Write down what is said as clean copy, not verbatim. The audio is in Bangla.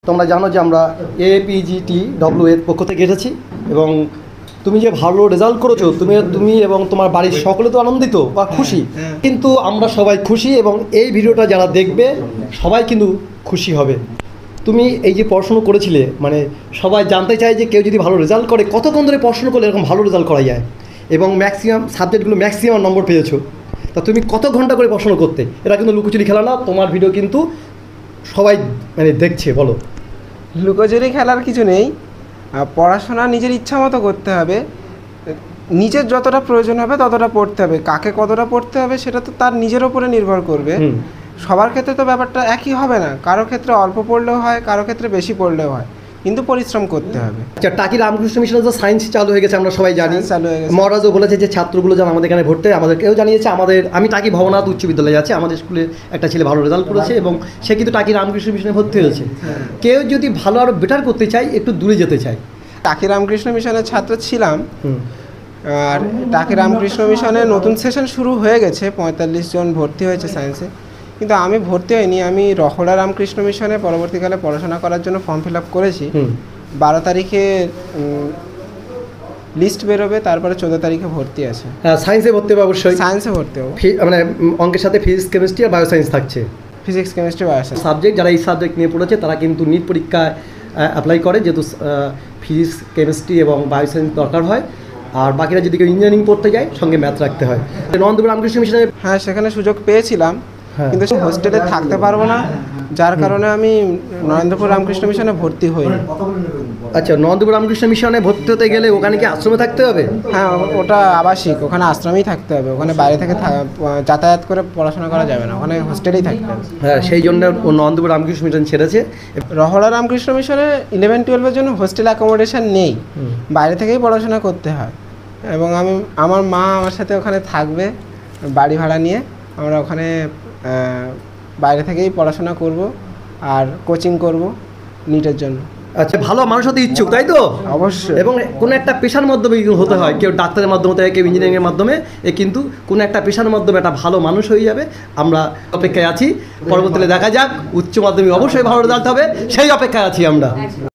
তোমরা জানো যে আমরা APGTW এর পক্ষ থেকে এসেছি এবং তুমি যে ভালো রেজাল্ট করেছো তুমি এবং তোমার বাড়ির সকলে তো আনন্দিত বা খুশি, কিন্তু আমরা সবাই খুশি এবং এই ভিডিওটা যারা দেখবে সবাই কিন্তু খুশি হবে। তুমি এই যে পড়াশুনো করেছিলে, মানে সবাই জানতে চায় যে কেউ যদি ভালো রেজাল্ট করে কতক্ষণ ধরে পড়াশুনো করলে এরকম ভালো রেজাল্ট করা যায়, এবং ম্যাক্সিমাম সাবজেক্টগুলো ম্যাক্সিমাম নম্বর পেয়েছো। তা তুমি কত ঘন্টা করে পড়াশুনো করতে? এটা কিন্তু লুকোচুরি খেলা না, তোমার ভিডিও কিন্তু সবাই মানে দেখছে। বলো। লুকোচুরি খেলার কিছু নেই, পড়াশোনা নিজের ইচ্ছা মতো করতে হবে, নিজের যতটা প্রয়োজন হবে ততটা পড়তে হবে। কাকে কতটা পড়তে হবে সেটা তো তার নিজের ওপরে নির্ভর করবে। সবার ক্ষেত্রে তো ব্যাপারটা একই হবে না, কারো ক্ষেত্রে অল্প পড়লেও হয়, কারো ক্ষেত্রে বেশি পড়লেও হয়, কিন্তু পরিশ্রম করতে হবে। আচ্ছা, টাকি রামকৃষ্ণ মিশনে তো সায়েন্স চালু হয়ে গেছে, আমরা সবাই জানি। চালু হয়ে গেছে। মহারাজও বলেছে যে ছাত্রগুলো যেন আমাদের এখানে ভর্তি হয়। আমাদেরকেও জানিয়েছে। আমি টাকি ভবনাথ উচ্চ বিদ্যালয়ে আছি, আমাদের স্কুলে একটা ছেলে ভালো রেজাল্ট করেছে এবং সে কিন্তু টাকি রামকৃষ্ণ মিশনে ভর্তি হয়েছে। কেউ যদি ভালো আরও বেটার করতে চায়, একটু দূরে যেতে চায়। টাকি রামকৃষ্ণ মিশনের ছাত্র ছিলাম, আর টাকি রামকৃষ্ণ মিশনে নতুন সেশন শুরু হয়ে গেছে, 45 জন ভর্তি হয়েছে সায়েন্সে, কিন্তু আমি ভর্তি হইনি। আমি রহলা রামকৃষ্ণ মিশনে পরবর্তীকালে পড়াশোনা করার জন্য ফর্ম ফিল আপ করেছি। 12 তারিখে লিস্ট বেরোবে, তারপরে 14 তারিখে ভর্তি আছে। হ্যাঁ, সায়েন্সে ভর্তি হবে অবশ্যই। সায়েন্সে ভর্তি হবো, মানে অঙ্কের সাথে ফিজিক্স, কেমিস্ট্রি আর বায়োসায়েন্স থাকছে। ফিজিক্স, কেমিস্ট্রি, বায়োসায়েন্স সাবজেক্ট যারা এই সাবজেক্ট নিয়ে পড়েছে তারা কিন্তু নিট পরীক্ষায় অ্যাপ্লাই করে, যেহেতু ফিজিক্স, কেমিস্ট্রি এবং বায়োসায়েন্স দরকার হয়। আর বাকিরা যদি কেউ ইঞ্জিনিয়ারিং পড়তে যায় সঙ্গে ম্যাথ রাখতে হয়। নন্দপুর রামকৃষ্ণ মিশনে হ্যাঁ, সেখানে সুযোগ পেয়েছিলাম, কিন্তু হোস্টেলে থাকতে পারবো না, যার কারণে আমি নরেন্দ্রপুর রামকৃষ্ণ মিশনে ভর্তি হইনি। আচ্ছা, নন্দপুর রামকৃষ্ণ মিশনে ভর্তি হতে গেলে ওখানে কি আশ্রমে থাকতে হবে? হ্যাঁ, ওটা আবাসিক, ওখানে আশ্রমেই থাকতে হবে। ওখানে বাইরে থেকে যাতায়াত করে পড়াশোনা করা যাবে না, ওখানে হোস্টেলেই থাকতে হবে। হ্যাঁ, সেই জন্য ও নন্দপুর রামকৃষ্ণ মিশন ছেড়েছে। রহলা রামকৃষ্ণ মিশনে 11-12 জন্য হোস্টেল অ্যাকোমোডেশন নেই, বাইরে থেকেই পড়াশোনা করতে হয়। এবং আমার মা আমার সাথে ওখানে থাকবে বাড়ি ভাড়া নিয়ে। আমরা ওখানে বাইরে থেকেই পড়াশোনা করব আর কোচিং করব নিটের জন্য। আচ্ছা, ভালো মানুষ হতে ইচ্ছুক, তাই তো? অবশ্যই। এবং কোনো একটা পেশার মাধ্যমে হতে হয়, কেউ ডাক্তারের মাধ্যমে হতে হয়, কেউ ইঞ্জিনিয়ারিংয়ের মাধ্যমে, কিন্তু কোনো একটা পেশার মাধ্যমে একটা ভালো মানুষ হয়ে যাবে। আমরা অপেক্ষায় আছি, পরবর্তীতে দেখা যাক। উচ্চ মাধ্যমিক অবশ্যই ভালো রেজাল্ট হবে, সেই অপেক্ষায় আছি আমরা।